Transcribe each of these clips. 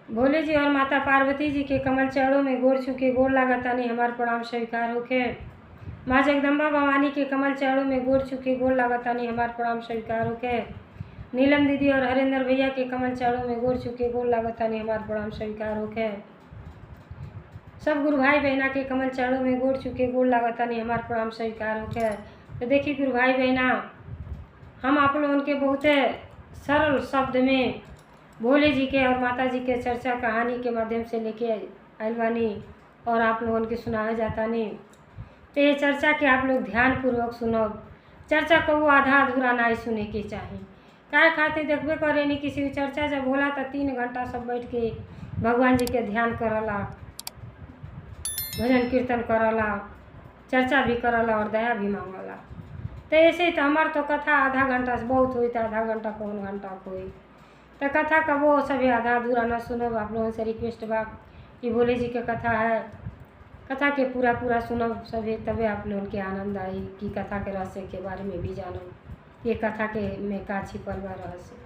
भोले जी और माता पार्वती जी के कमल चरणों में गोर छूके गोर लागतानी हमार प्रणाम स्वीकार होखे। माँ जगदम्बा भवानी के कमल चरणों में गोर छूके गोर लागतानी हमार प्रणाम स्वीकार होखे। नीलम दीदी और हरेंद्र भैया के कमल चरणों में गोर छूके गोर लागतानी हमार प्रणाम स्वीकार होखे। सब गुरु भाई बहना के कमल चरणों में गोर छूके गोर लागतानी हमार प्रणाम स्वीकार होखे। तो देखिए गुरु भाई बहना, हम आप लोगों के बहुत सरल शब्द में भोले जी के और माता जी के चर्चा कहानी के माध्यम से लेके आइल बानी और आप लोगों के सुनाया जाता नहीं। तो ये चर्चा के आप लोग ध्यान पूर्वक सुनब। चर्चा को वो आधा अधूरा ना ही सुने के चाहिए। काय खातिर देखबे करे नहीं किसी भी चर्चा जब होला तो 3 घंटा सब बैठ के भगवान जी के ध्यान करला, भजन कीर्तन करला, चर्चा भी करला और दया भी मांगला। तो ऐसे ही तो हमार तो कथा आधा घंटा से बहुत हुई तो आधा घंटा पौन घंटा हुई। तो कथा का वो सभी आधा अधूरा न सुनो। आप लोगों से रिक्वेस्ट बा कि भोले जी के कथा है, कथा के पूरा सुनो सभी, तबे आप लोगों के आनंद आई कि कथा के रहस्य के बारे में भी जानो ये कथा के में का छिपल बा रहस्य।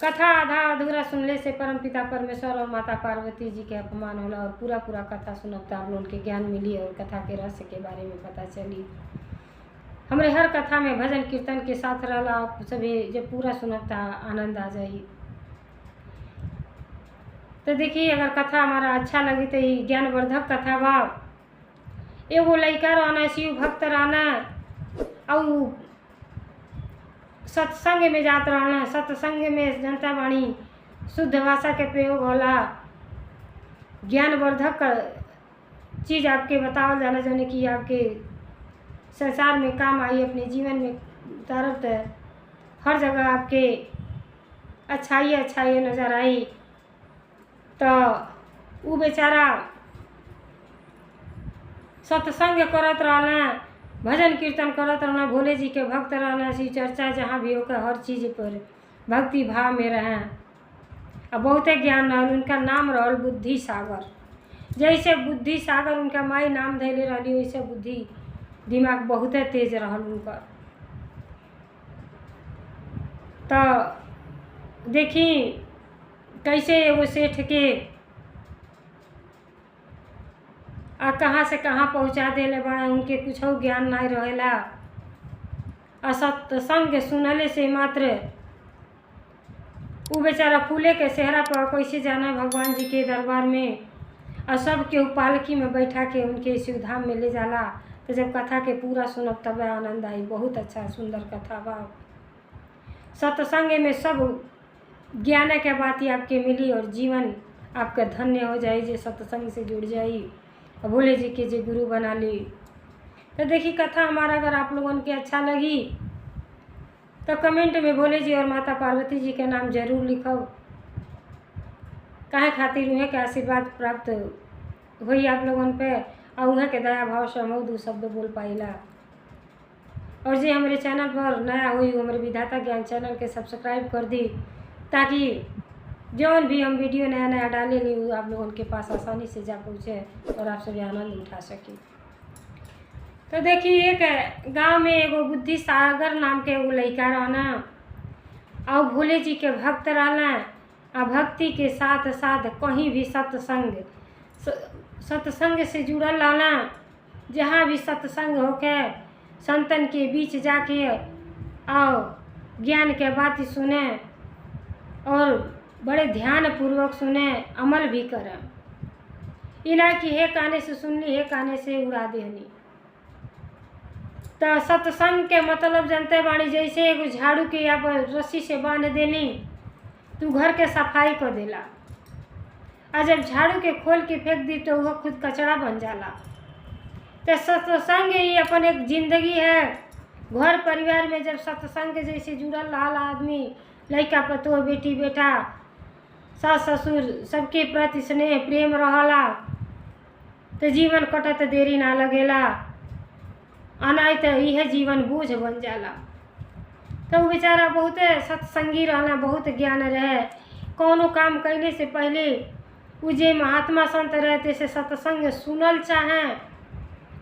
कथा आधा अधूरा सुनले से परमपिता परमेश्वर और माता पार्वती जी के अपमान होला और पूरा कथा सुनब तो आप लोगों के ज्ञान मिली और कथा के रहस्य के बारे में पता चली। हमारे हर कथा में भजन कीर्तन के साथ रहला, आप सभी जब पूरा सुनता आनंद आ जाई। तो देखिए अगर कथा हमारा अच्छा लगी तो ये ज्ञानवर्धक कथा बा। एगो लड़का रहना शिव भक्त रहना और सत्संग में जात रहना। सत्संग में जनता वाणी शुद्ध भाषा के प्रयोग होला, ज्ञानवर्धक चीज़ आपके बतावल जाला जौन कि आपके संसार में काम आई, अपने जीवन में उतारब तो हर जगह आपके अच्छाई नज़र आई। तो वो बेचारा सत्संग करत रहना, भजन कीर्तन करत रहना, भोले जी के भक्त रहना, शिव चर्चा जहाँ भी होकर हर चीज़ पर भक्ति भाव में रहें और बहुते ज्ञान रहल। उनका नाम रहल बुद्धि सागर। जैसे बुद्धि सागर उनका माई नाम धैले रहली, वैसे बुद्धि दिमाग बहुत तेज रहल उनका। तो देखी कैसे एगो सेठ के कहाँ से कहाँ पहुँचा देले बड़ा, उनके कुछ ज्ञान नहीं रहेला। असत्संग सुनले से मात्र वो बेचारा फूले के सेहरा पर कैसे जाना भगवान जी के दरबार में और सब के पालकी में बैठा के उनके शिवधाम में ले जाला। तो जब कथा के पूरा सुनब तब आनंद आई। बहुत अच्छा सुंदर कथा बा। सत्संग में सब ज्ञान के बात ही आपके मिली और जीवन आपका धन्य हो जाए जे सत्संग से जुड़ जाई और भोले जी के जे गुरु बना ली। तो देखिए कथा हमारा अगर आप लोगों के अच्छा लगी तो कमेंट में भोले जी और माता पार्वती जी के नाम जरूर लिखो। काहे खातिर उन्हें के आशीर्वाद प्राप्त हुई आप लोगों पे और उन्हें के दया भाव से हम 2 शब्द बोल पाइला। और जे हमारे चैनल पर नया हुई हमारे विधाता ज्ञान चैनल के सब्सक्राइब कर दी ताकि जौन भी हम वीडियो नया डाले ली वो आप लोगों के पास आसानी से जा पहुँचे और आप सभी आनंद उठा सकें। तो देखिए एक गांव में एगो बुद्धि सागर नाम के एगो लड़का रहना और भोले जी के भक्त रहना और भक्ति के साथ साथ कहीं भी सत्संग से जुड़ल रहना। जहाँ भी सत्संग होके संतन के बीच जाके और ज्ञान के बात सुने और बड़े ध्यान पूर्वक सुने, अमल भी करें। इना कि हे काने से सुनली, हे काने से उड़ा देनी। तो सत्संग के मतलब जानते बाणी, जैसे एगो झाड़ू के या पर रस्सी से बांध देनी तू घर के सफाई कर देला और जब झाड़ू के खोल के फेंक दी तो वह खुद कचरा बन जाला। तो सत्संग ये अपन एक जिंदगी है। घर परिवार में जब सत्संग जैसे जुड़ल रहला आदमी, लड़का पतोह बेटी बेटा सास ससुर सबके प्रति स्नेह प्रेम रहला तो जीवन कटत देरी ना लगेला। अनाई तो यह जीवन बोझ बन जाला। तो वो बेचारा बहुत सत्संगी रहना, बहुत ज्ञान रहे। कौनो काम करने से पहले वो जे महात्मा संत रहते से सत्संग सुनल चाहें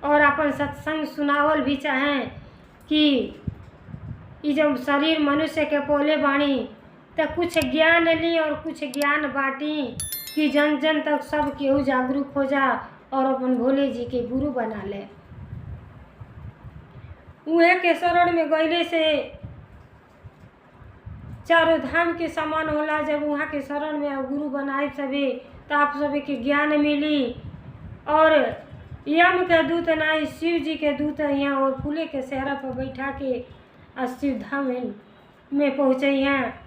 और अपन सत्संग सुनावल भी चाहें कि ये जब शरीर मनुष्य के पोले बाणी तो कुछ ज्ञान ली और कुछ ज्ञान बाँटी कि जन जन तक सब केहू जागरूक हो जा और अपन भोले जी के गुरु बना ले। उहे के शरण में गईले से चारों धाम के समान होला। जब वहाँ के शरण में गुरु बनाए सभी तो आप सभी के ज्ञान मिली और यम के दूत नाई शिव जी के दूत यहाँ और फूले के सेहरा पर बैठा के शिव धाम में पहुँचे हैं।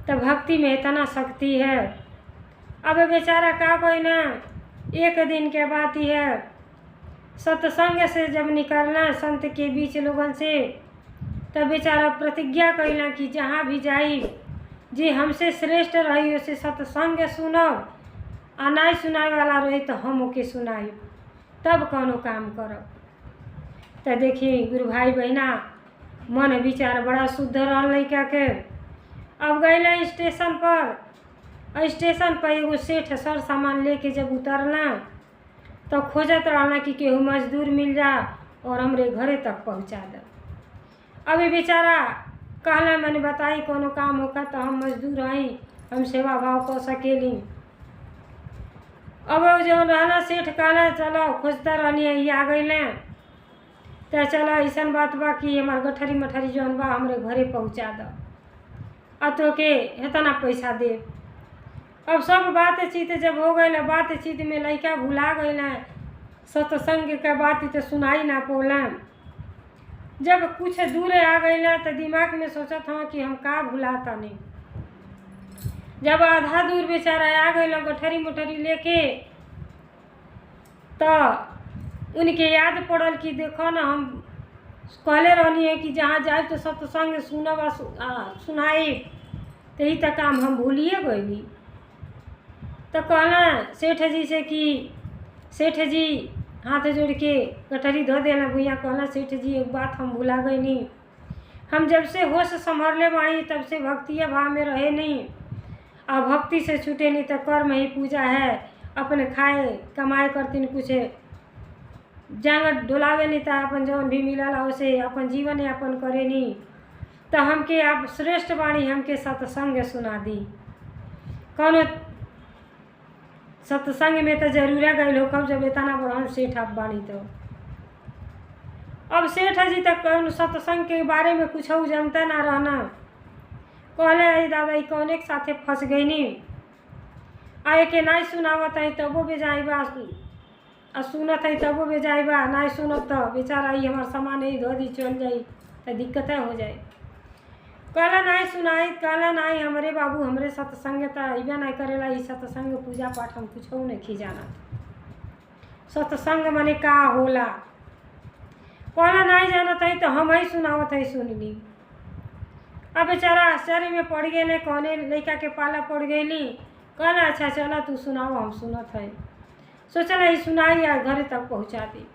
तो भक्ति में इतना शक्ति है। अब बेचारा का कोई ना एक दिन के बात ही है, सत्संग से जब निकलना संत के बीच लोगन से, तब बेचारा प्रतिज्ञा कैला कि जहाँ भी जाई जी हमसे श्रेष्ठ रही उसे सत्संग सुनब, आ नहीं सुनाए वाला रही तो हम ओके सुनाई, तब कौनो काम करब। तो देखिए गुरु भाई बहना मन विचार बड़ा शुद्ध रहा लड़का के। अब गए स्टेशन पर एगो सेठ सर सामान लेके जब उतरना तो खोजत रहना कि केहू मजदूर मिल जा और हमरे घरे तक पहुँचा दे। अभी बेचारा कहला मैंने बताई कोनो काम होगा तो हम मजदूर हई, हम सेवा भाव कर सकेली। अब जो रहना सेठ कहला चलो खोजता रहनी आ गई तो चलो ऐसा बात बा कि हमार गठरी मठरी जौन बा हमरे घरे पहुँचा दो आ तो के इतना पैसा दे। अब सब बातचीत जब हो गई बातचीत में लड़का भुला गई सत्संग के बात तो सुनाई ना पोला। जब कुछ दूर आ गई तो दिमाग में सोचत हूँ कि हम का भुलाता नहीं। जब आधा दूर बेचारा आ गई गठरी मठरी लेके तो उनके याद पड़ल कि देखो ना हम कहले रहनी है कि जहाँ जाए तो सत्संग सुनब सुनाई, तो ही तक काम हम भूलिए गई। तो कहना सेठ जी से कि सेठ जी हाथ जोड़ के गठरी धो देना भैया। कहना सेठ जी एक बात हम भुला गई नहीं, हम जब से होश संभरले बाड़ी तब से भक्तिया भाव में रहे नहीं, और भक्ति से छूटे नहीं तो कर्म ही पूजा है। अपने खाए कमाए करतीन कुछ जांग डोलावे नहीं तो अपन जौन भी मिलला उसे अपन जीवन यापन करे नहीं। तो हमके आप श्रेष्ठ बाणी हमके सत्संग सुना दी। कौन सत्संग में तो जरूर गई हो कब जब इतना बड़ा सेठ आप बाणी। तो अब सेठ जी तक कौन सत्संग के बारे में कुछ जानता ना रहना। कहले दादा कौन एक साथे फंस गई नहीं, आए के नहीं सुनावत है तबो बेजाइबा आ सुनत है तबो बेजाइबा, नहीं सुनत तो बेचारा ही हमार सामान ही धो दी चल जाई तो दिक्कत हो जाए। कहला नहीं सुनाई, कहला नहीं हमारे बाबू हमरे सत्संग तो अबे नहीं करेला, ई सत्संग पूजा पाठ हम कुछ नहीं जाना। सत्संग माने का होला कहला नहीं जानत है तो हम ही सुनावत है सुनली। अब बेचारा आश्चर्य में पड़ गए, कौने लड़का के पाला पड़ गई। कहला अच्छा चला तू सुनाओ हम सुनत है। सोचला ही सुनाई या घरे तक पहुँचा दी।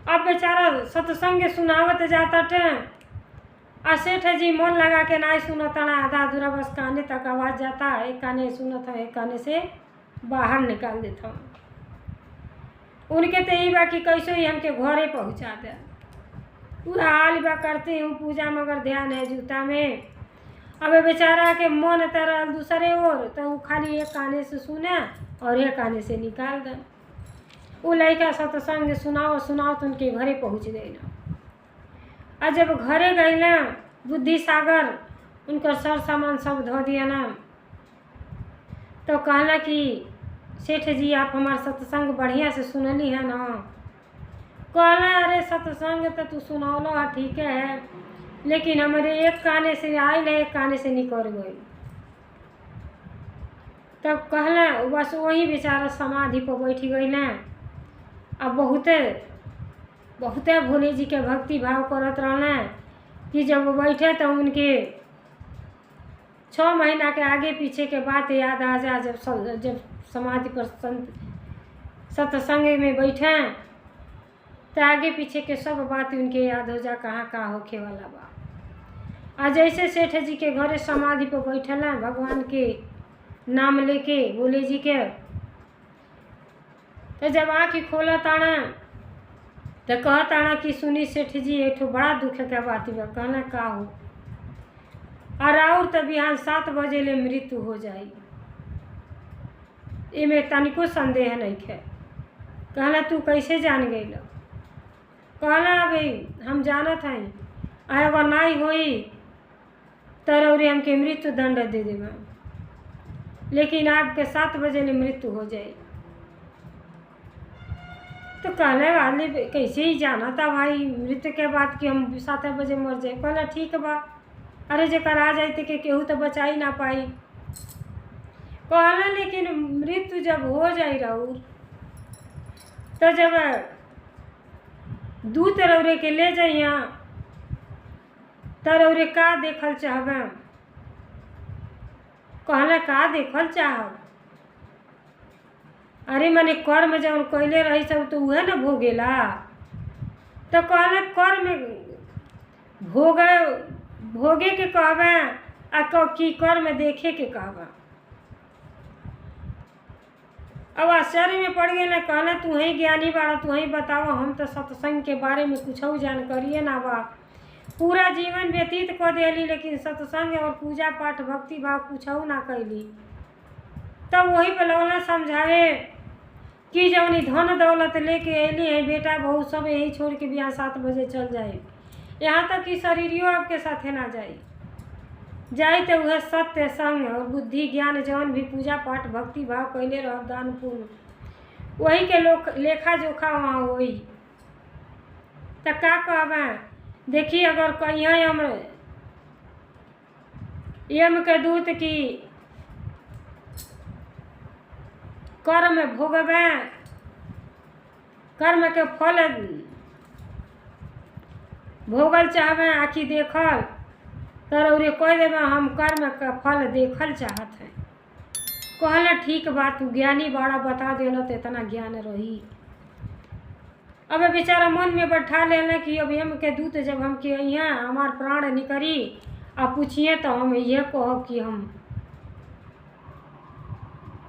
अब बेचारा सत्संग सुनावत जाता टे आ सेठ जी मन लगा के नहीं सुनता ना, आधा अधूरा बस काने तक आवाज़ जाता, एक काने सुनत है एक काने से बाहर निकाल देता हूँ। उनके तो यही बा कि कैसे ही हमके घरे पहुँचा दे। पूरा हाल बा करती हूँ पूजा मगर ध्यान है जूता में। अब बेचारा के मन तरह दूसरे ओर तो वो खाली एक काने से सुने और एक काने से निकाल दे। वो लड़का सत्संग सुनाओ सुनाओ तो उनके घरे पहुँच गई ना। और जब घरे गई ना बुद्धि सागर उनका सर सामान सब धो दिया ना, तो कहला कि सेठ जी आप हमारा सत्संग बढ़िया से सुनली है ना। कहला अरे सत्संग तो तू सुनौलो ठीक है, लेकिन हमारे एक काने से आयल है एक काने से निकल गई। तब कहला बस वही बेचारा समाधि पर बैठ गई ना। अब बहुते भोले जी के भक्ति भाव करत रहना कि जब वो बैठे तो उनके 6 महीना के आगे पीछे के बात याद आ जा। जब समाधि पर सत्संग में बैठे तो आगे पीछे के सब बात उनके याद हो जा, कहाँ होखे वाला बा। आज जैसे सेठ जी के घरे समाधि पर बैठल है भगवान के नाम लेके भोले जी के, तो जब आँख खोला ताना तो कहताना कि सुनी सेठ जी एक बड़ा दुख के बात बा। कहना का हो। और तो बिहान 7 बजे ले मृत्यु हो जाई। इमे तनिको संदेह नहीं है। कहला तू कैसे जान गई? कहला भाई हम जानत हई, अगर नहीं होई तो रउरे हमके मृत्यु दंड दे देबा, लेकिन आपके 7 बजे ले मृत्यु हो जाए। तो कहले वाले कैसे ही जाना था भाई मृत्यु के बाद कि हम 7 बजे मर जाए? कहला ठीक बा, अरे जेकर आ जाए के केहू तो बचा ही ना पाई। कहला लेकिन मृत्यु जब हो जाई राउर तो जब दूत रउरे के ले जाइया तो रउरे का देखल चाहबे? कहला का देखल चाहब? अरे मने कर्म जब कैले रही सब तो उहे ना भोगेला। तो कहला कर्म भोगे के कहबे आ की कर्म देखे के कहबा? अब आश्चर्य में पड़ गए ना। कहला तू ही ज्ञानी बाड़ा, तू ही बताओ, हम तो सत्संग के बारे में कुछ जानकारिए ना बा। पूरा जीवन व्यतीत कर देली लेकिन सत्संग और पूजा पाठ भक्ति भाव कुछ ना कैली। तब वही बलौना समझावे कि जौनी धन दौलत लेके अली है बेटा बहू सब यही छोड़ के बिहान 7 बजे चल जाए, यहाँ तक कि शरीरियो आपके साथे ना जाए तो वह सत्य संग और बुद्धि ज्ञान जौन भी पूजा पाठ भक्ति भाव कैले रह दान पुण्य वही के लोग लेखा जोखा वहाँ होई। तो का कहबे? देखी अगर कहीं यम के दूत की कर्म भोगबे, कर्म के फल भोगल चाहबे आखी देखल तो रउरे कह देबे हम कर्म का फल देखल चाहत है। कहला ठीक बात, तू ज्ञानी बड़ा बता देना तो इतना ज्ञान रही। अब बेचारा मन में बैठा लेना कि अब हम के दूत जब हम के यहाँ हमार प्राण निकरी आ पूछिए तो हम ये कहो कि हम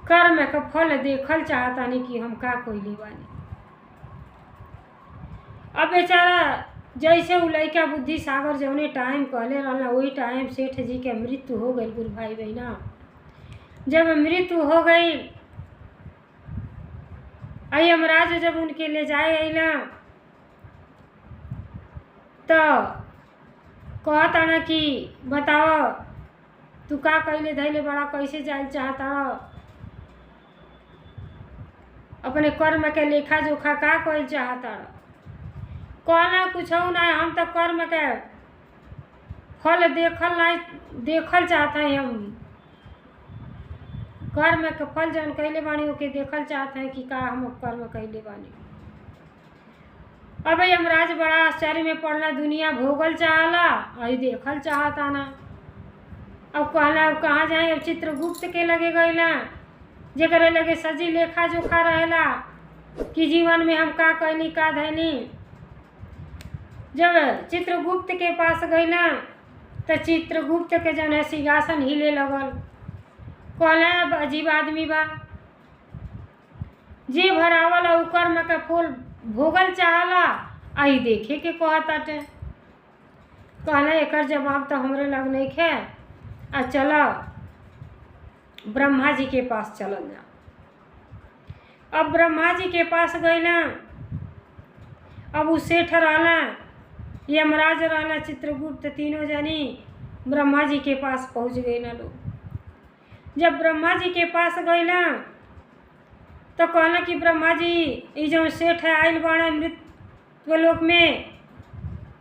कर्म का फल देखल चाहता नहीं कि हम का कोई बानी। अब बेचारा जैसे उ लइका बुद्धि सागर जौने टाइम कहले रहना वही टाइम सेठ जी के मृत्यु हो गई। गुरु भाई बहना जब मृत्यु हो गई यमराज जब उनके ले जाए अला तो कहता ना कि बताओ तू का कैले धैले बड़ा, कैसे जाए चाहता अपने कर्म के लेखा जोखा का कोई चाहता? कहना कुछ ना, हम तो कर्म के फल देखल चाहता है। हम कर्म के फल जौन कैले बानी ओके देखल चाहते हैं कि का हम कर्म कैले बानी। अब यमराज बड़ा आश्चर्य में पड़ना, दुनिया भोगल चाहला और देखल चाहता ना। अब कहला अब कहाँ जाए? अब चित्रगुप्त के लगे गईला जेकरे लगे सजी लेखा जोखा रहेला कि जीवन में हम का कैली का धैली। जब चित्रगुप्त के पास गईला तो चित्रगुप्त के जौन है सिंहासन हिले लगल। कहला अब अजीब आदमी बा, जे भरावल उ कर्म के फूल भोगल चाहला आई देखे के कहताटे। कहला एकर जवाब तो हमरे लग नहीं है, आ चलो ब्रह्मा जी के पास चलल जा। अब ब्रह्मा जी के पास गईला। अब उ सेठ रहला, यमराज रहला, चित्रगुप्त, तीनों जनी ब्रह्मा जी के पास पहुँच गई ना लोग। जब ब्रह्मा जी के पास गईला तो कहला कि ब्रह्मा जी ये जो सेठ है आइल बाड़ा मृत्युलोक में,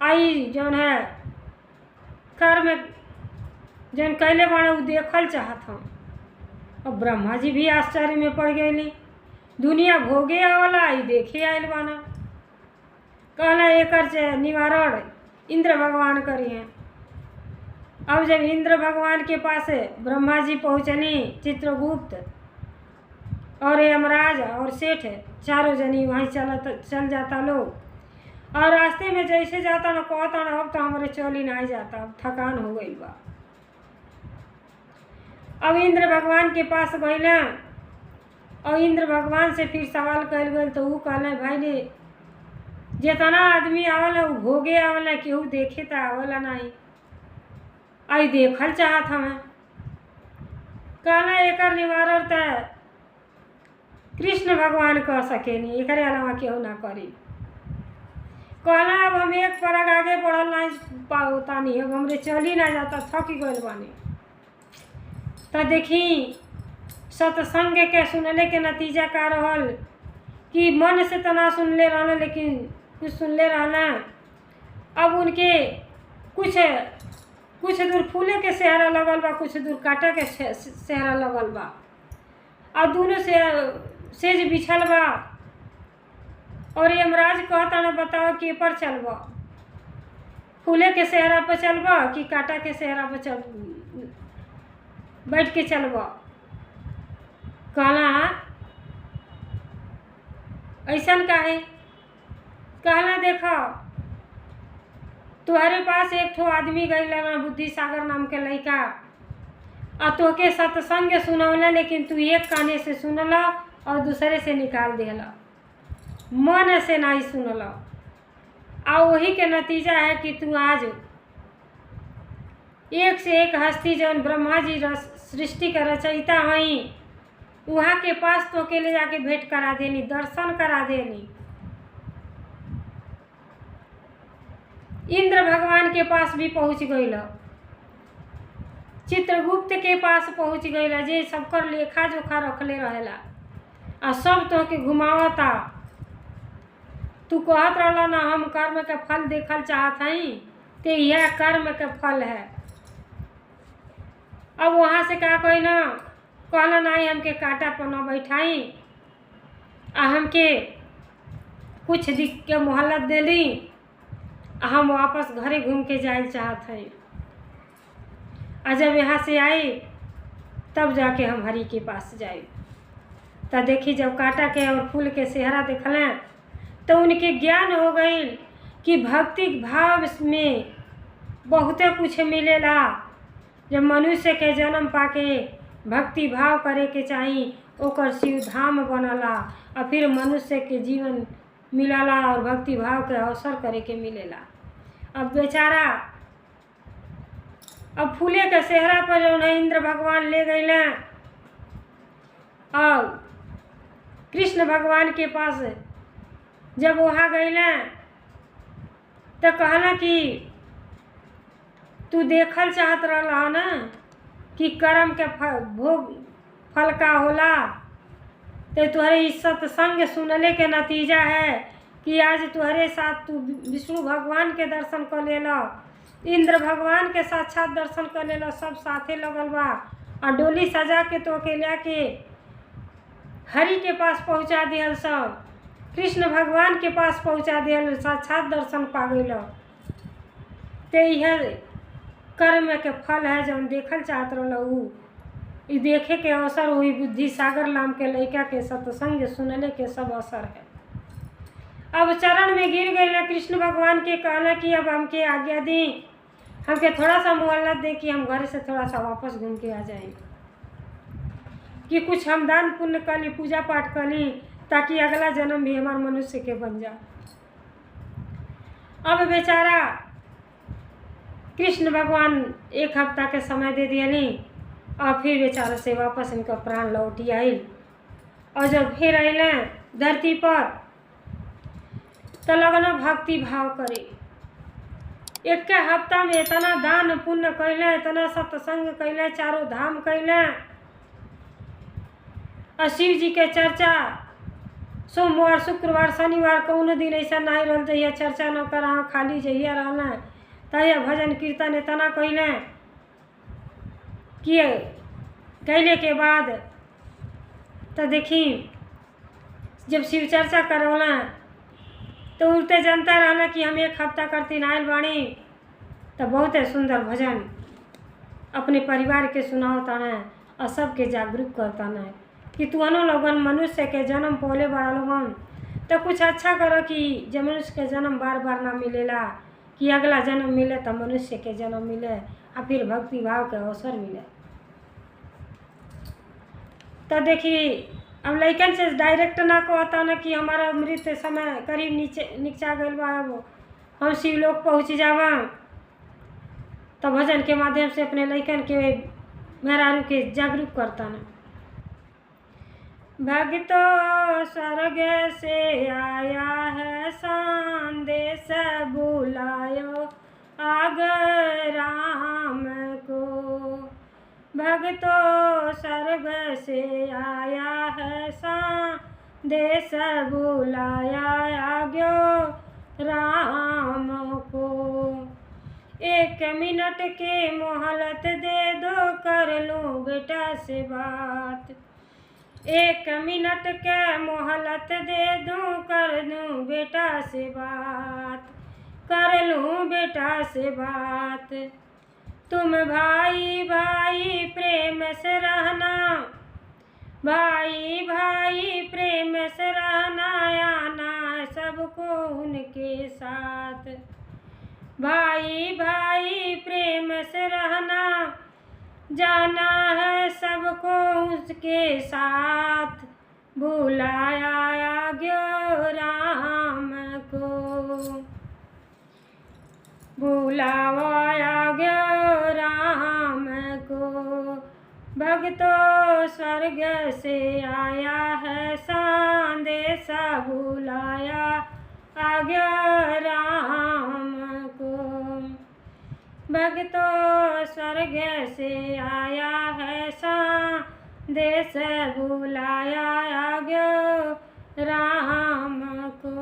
आई जौन है कर्म जौन कैले बाड़ा उ देखल चाहत हूँ। अब ब्रह्मा जी भी आश्चर्य में पड़ गए, दुनिया भोगे आवला आई देखे आइल बाना। कहला एकर से निवारण इंद्र भगवान करिए। अब जब इंद्र भगवान के पास ब्रह्मा जी पहुँचनी, चित्रगुप्त और यमराज और सेठ चारों जनी वहीं चल जाता लोग। और रास्ते में जैसे जाता ना कहता ना अब तो हमारे चल ही नहीं जाता, अब थकान हो गई बा। अब इंद्र भगवान के पास गईला और इंद्र भगवान से फिर सवाल कल गए तो वो कहला भाई ने जितना आदमी आवला वो भोगे आवला, केहू देखे तो आवला नहीं। आई देखल चाहत हमें। कहना एकर निवारण त कृष्ण भगवान कर सकेनी, एकरे अलावा केहू ना करी। कहना अब हम एक परग आगे बढ़ल नहीं पातानी, अब हमरे चल ही ना जाता, थक गइल बानी। त देखी सत्संग के सुनले के नतीजा का रहल कि मन से तो ना सुनले रहना, लेकिन कुछ सुनले रहना। अब उनके कुछ दूर फूले के सेहरा लगल बा, कुछ दूर कांटा के सेहरा लगल बा, और दोनों से सेज बिछल बा। और यमराज कहता ना बताओ कि पर चलबा, फूले के सेहरा पर चलबा कि कांटा के सेहरा पर बैठ के चलबा। कहना ऐसन काहे? कहना देखो तुम्हारे पास एक ठो आदमी गई ना, बुद्धि सागर नाम के लड़का, और तोके सत्संग सुनौला, लेकिन तू एक काने से सुनला और दूसरे से निकाल देला, मन से नहीं सुनला। और वही के नतीजा है कि तू आज एक से एक हस्ती जौन ब्रह्मा जी सृष्टि का रचयिता हई, वहाँ के पास तो के ले जाके भेंट करा देनी, दर्शन करा देनी। इंद्र भगवान के पास भी पहुँच गई, चित्रगुप्त के पास पहुँच गई, जे सबकर लेखा जोखा रखले रहेला, आ सब तो के घुमावता। तू कहत रहला ना हम कर्म के फल देखल चाहत हई, ते यह कर्म के फल है। अब वहाँ से का कोई ना कहला नहीं हमके कांटा पर न बैठाई, आ हमके कुछ दिख के मोहलत देली, हम वापस घरे घूम के जाए चाहत हई। आ जब यहाँ से आई तब जाके हम हरि के पास जाए। तो देखी जब कांटा के और फूल के सेहरा देखलें तो उनके ज्ञान हो गई कि भक्ति भाव में बहुते कुछ मिलेला। जब मनुष्य के जन्म पाके भक्ति भाव करे के चाही, ओकर शिव धाम बनला, और फिर मनुष्य के जीवन मिलला और भक्ति भाव के अवसर करे के मिलेला। अब बेचारा अब फूले के सेहरा पर जो है इंद्र भगवान ले गए, और कृष्ण भगवान के पास जब वहाँ गए तो कहना कि तू देखल चाहत रहा ना कि कर्म के भोग फल का होला, तो तुम्हारे इस सत्संग सुनले के नतीजा है कि आज तुम्हारे साथ तू विष्णु भगवान के दर्शन कर लेला, इंद्र भगवान के साक्षात दर्शन कर लेला, सब साथे लगल बा, और डोली सजा के तो के लेके हरि के पास पहुँचा दियल, सब कृष्ण भगवान के पास पहुँचा दियल, साक्षात दर्शन पा गइल। तो यह कर्म के फल है जब देखल चाहत रहू, ई देखे के अवसर हुई बुद्धि सागर नाम के लड़का के सत्संग सुनले के सब असर है। अब चरण में गिर गए कृष्ण भगवान के, कहना कि अब हमके आज्ञा दी, हमके थोड़ा सा मोहल्लत दे कि हम घर से थोड़ा सा वापस घूम के आ जाए, कि कुछ हम दान पुण्य कर ली, पूजा पाठ कर ली, ताकि अगला जन्म भी हमारे मनुष्य के बन जाए। अब बेचारा कृष्ण भगवान एक हफ्ता के समय दे दियली, और फिर बेचारा से वापस इनका प्राण लौटी आई। और जब फिर अले धरती पर तो लगना भक्ति भाव करे। एक हफ्ता में इतना दान पुण्य कैले, इतना सत्संग कैले, चारों धाम कैले, और शिव जी के चर्चा सोमवार शुक्रवार शनिवार कौनो दिन ऐसा नहीं रह जहिया चर्चा न करा, खाली जहिया रहना तहिया भजन कीर्तन इतना कैले कि कैले के बाद तो देखी जब शिव चर्चा करौला तो उल्टे जनता रहना कि हम एक हफ्ता करती आयल बाणी, तो बहुत सुंदर भजन अपने परिवार के सुनावता है और सबके जागरूक करता है कि तुहनो लोगन मनुष्य के जन्म पहले बड़ा लोगन तो कुछ अच्छा करो कि जब मनुष्य के जन्म बार बार ना मिलेला, कि अगला जन्म मिले तो मनुष्य के जन्म मिले और फिर भक्ति भाव के अवसर मिले। तो देखी अब लइकन से डायरेक्ट ना कहता ना कि हमारा मृत समय करीब नीचा गइल बा, अब हम शिवलोक पहुँच जावा, तो भजन के माध्यम से अपने लइकन के मेहरारू के जागरूक करता न। भक्तो स्वर्ग से आया है संदेश बुलायो आग राम को। भक्तो स्वर्ग से आया है संदेश बुलाया आग्यो राम को। 1 मिनट के मोहलत दे दो कर लूँ बेटा से बात। 1 मिनट के मोहलत दे दूँ कर दूँ बेटा से बात, कर लूँ बेटा से बात। तुम भाई भाई प्रेम से रहना, भाई भाई प्रेम से रहना, आना सबको उनके साथ। भाई भाई प्रेम से रहना, जाना है सबको उसके साथ। बुलाया आग्यो राम को, बुलावा आग्यो राम को। भक्तों स्वर्ग से आया है संदेश बुलाया आग्यो राम को। भक्तों स्वर्ग से आया है संदेश बुलाया आग्यो राम को।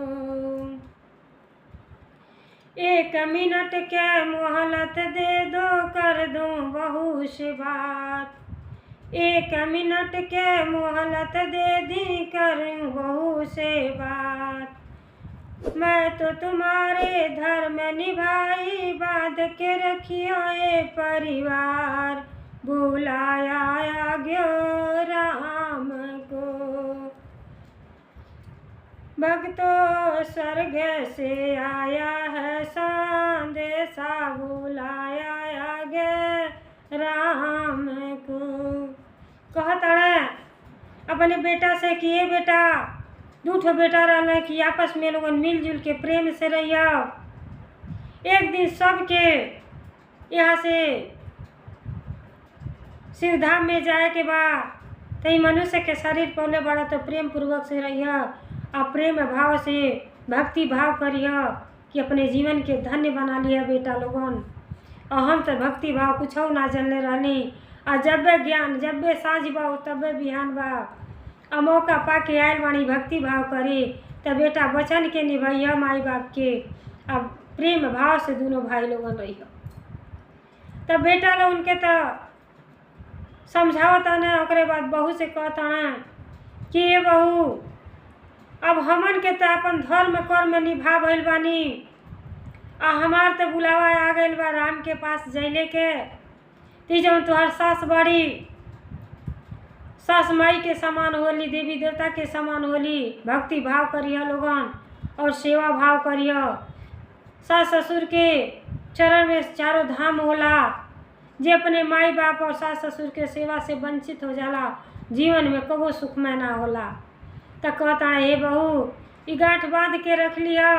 1 मिनट के मोहलत दे दो कर दूँ बहू से बात। 1 मिनट के मोहलत दे दी करूँ बहू से बात। मैं तो तुम्हारे धर्म निभाई बांध के रखियो ये परिवार। बुलाया आग्यो राम को। भक्तों स्वर्ग से आया है संदेशा बुलाया आगे राम को। कहता अपने बेटा से कि ये बेटा 2 ठो बेटा रहना कि आपस में लोगन मिलजुल के प्रेम से रहिया। एक दिन सबके यहाँ से शिवधाम में जाए के बाद तो मनुष्य के शरीर पौले बड़ा तो प्रेम पूर्वक से रहिया और प्रेम भाव से भक्ति भाव करिया कि अपने जीवन के धन्य बना लिया बेटा लोगन। और हम तो भक्ति भाव कुछ ना जानले रहनी। और जब ज्ञान जब साँझ बा तब बिहान बा और मौका पाके आयल बाणी भक्ति भाव करी तब बेटा वचन के निभैया माई बाप के। अब प्रेम भाव से दोनों भाई लोगन रही तब बेटा लोग उनके तो समझावता न। ओकरे बाद बहू से कहता न कि ये बहू अब हमन के तो अपन धर्म कर्म निभा भइल बानी आ हमार तो बुलावा आ गइल बा राम के पास जैले के। ती जौन तुहार सास बड़ी सास माई के समान होली, देवी देवता के समान होली। भक्ति भाव करिया लोगन और सेवा भाव करिया। सास ससुर के चरण में चारों धाम होला। जे अपने माई बाप और सास ससुर के सेवा से वंचित हो जाला जीवन में कबो सुखमय ना होला। तो कहता है हे बहू ई गांठ बांध के रख लिया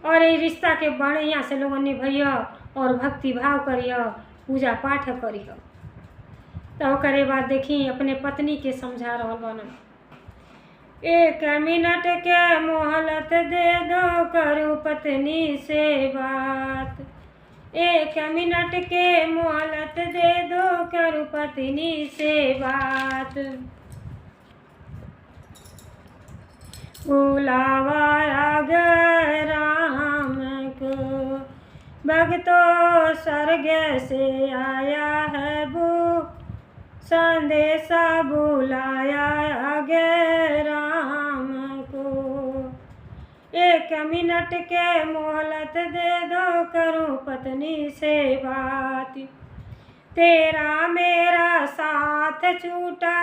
और ये रिश्ता के बढ़िया से लोगन निभैया और भक्ति भाव करिया, पूजा पाठ करिया। तो करे बाद देखी अपने पत्नी के समझा रहा बना। 1 मिनट के मोहलत दे दो करूँ पत्नी से बात। 1 मिनट के मोहलत दे दो करूँ पत्नी से बात। बुलावा आगे राम को। भक्तों स्वर्ग से आया है वो संदेशा बुलाया आगे राम को। 1 मिनट के मोहलत दे दो करूँ पत्नी से बात। तेरा मेरा साथ छूटा,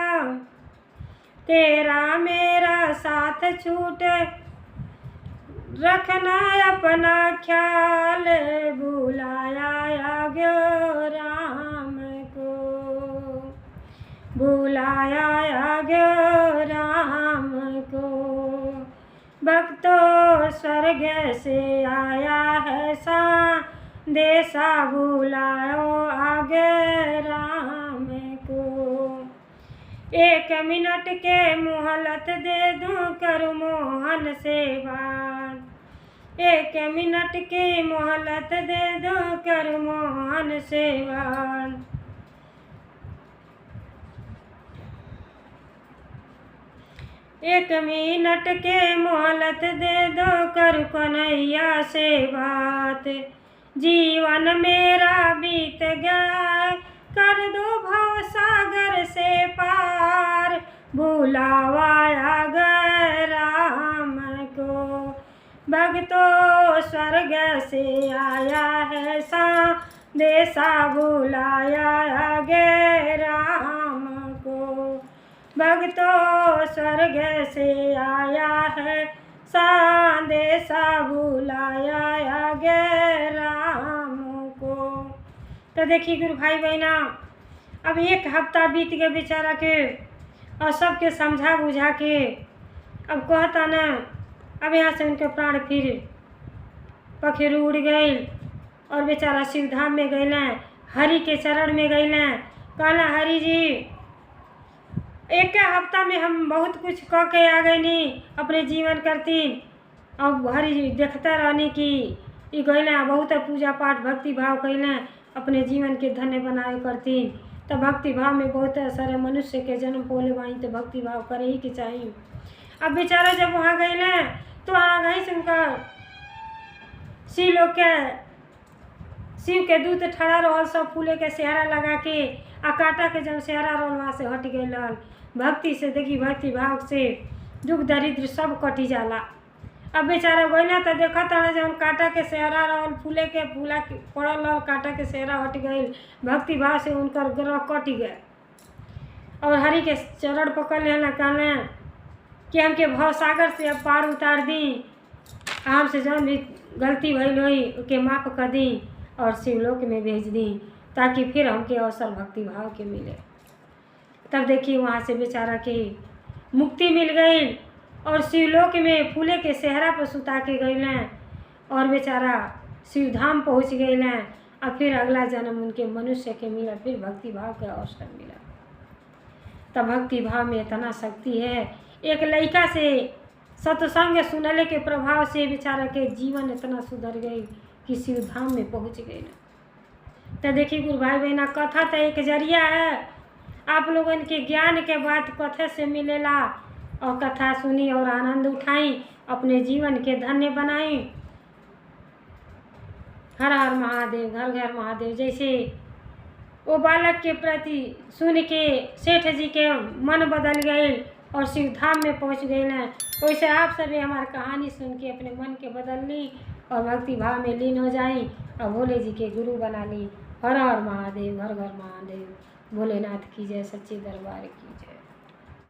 तेरा मेरा साथ छूटे, रखना अपना ख्याल। बुलाया आग्यो राम को, बुलाया आग्यो राम को। भक्तों स्वर्ग से आया है देसा बुलाओ आगे राम को। 1 मिनट के मोहलत दे दूं करूं मोहन से बात। 1 मिनट की मोहलत दे दूं करूं मोहन से बात। 1 मिनट के मोहलत दे दो करूं कन्हैया से बात। जीवन मेरा बीत गया कर दो भव सागर से पार। बुलावा आ गए राम को। भक्तों स्वर्ग से आया है संदेशा बुलाया आगे राम को। भक्तों स्वर्ग से आया है संदेशा बुलाया आगे राम को। तो देखिए गुरु भाई बहना, अब 1 हफ्ता बीत गया बेचारा के और सबके समझा बुझा के अब कहता ना, अब यहाँ से उनके प्राण फिर पखेरु उड़ गए और बेचारा शिवधाम में गए ना, हरि के चरण में गए ना। कहना हरि जी 1 हफ्ता में हम बहुत कुछ कह के आ गए नी अपने जीवन करती। अब हरि जी देखता रहनी कि ये गैला बहुत पूजा पाठ भक्ति भाव कैला अपने जीवन के धन्य बनाए करती। तो भक्ति भाव में बहुत सारे मनुष्य के जन्म पोले बाई तो भक्ति भाव करे ही के चाहिए। अब बेचारा जब वहाँ गए ना तो वहाँ गई से उनका शिव के दूत ठड़ा रहल, सब फूले के सेहरा लगा के आ काटा के जब सेहरा रहल वहाँ से हट गए। भक्ति से देखी भक्ति भाव से दुख दरिद्र सब कटी जाला। अब बेचारा गइला तो देखा था जब काटा के सेहरा रहल, फूले के फूला के पड़ल रहल, काटा के सेहरा हट गई। भक्ति भाव से उनकर ग्रह कट गए और हरि के चरण पकड़ लेना, कहना कि हमके भव सागर से अब पार उतार दी। हमसे जौन भी गलती भइल होई ओके माफ़ कर दी और शिवलोक में भेज दी ताकि फिर हमके अवसर भक्ति भाव के मिले। तब देखिए वहाँ से बेचारा के मुक्ति मिल गई और शिवलोक में फूले के सेहरा पर सुता के गए और बेचारा शिवधाम पहुँच गए। और फिर अगला जन्म उनके मनुष्य के मिला, फिर भक्ति भाव का अवसर मिला। तब भक्ति भाव में इतना शक्ति है। एक लड़का से सत्संग सुनले के प्रभाव से बेचारा के जीवन इतना सुधर गई कि शिवधाम में पहुँच गए। तो देखिए गुरु भाई बहना, कथा तो एक जरिया है, आप लोगन के ज्ञान के बात कथा से मिलेला और कथा सुनी और आनंद उठाई, अपने जीवन के धन्य बनाई। हर हर महादेव, घर घर महादेव। जैसे वो बालक के प्रति सुन के सेठ जी के मन बदल गए और शिवधाम में पहुंच गए ना, वैसे आप सभी हमारी कहानी सुन के अपने मन के बदल ली और भक्ति भाव में लीन हो जाई और भोले जी के गुरु बना ली। हर हर महादेव, घर घर महादेव। भोलेनाथ की जय, सच्चे दरबार की जय।